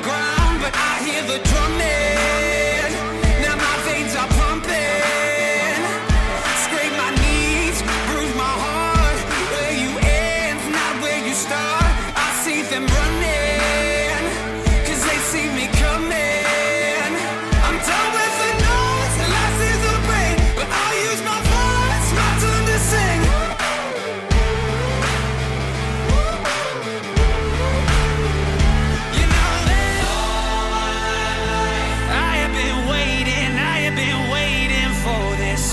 ground, but I hear the drumming. Now my veins are pumping. Scrape my knees, bruise my heart. Where you end, not where you start. I see them running, 'cause they see me coming. I'm done with the noise, the last is the pain, but I'll use my voice, my turn to sing. You know that I have been waiting for this.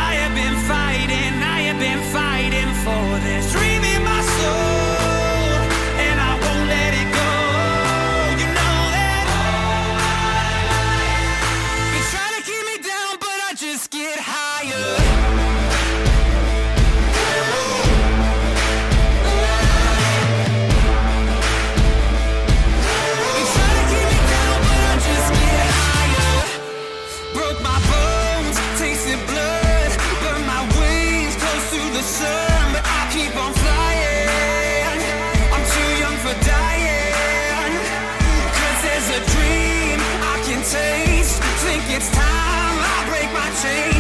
I have been fighting for this. Dream in my soul, and I won't let it go. You know that they try to keep me down, but I just get higher. They try to keep me down, but I just get higher. Broke my bones, tasted blood, burned my wings close to the sun, but I keep on flying. I'm too young for dying, 'cause there's a dream I can taste. Think it's time I break my chains.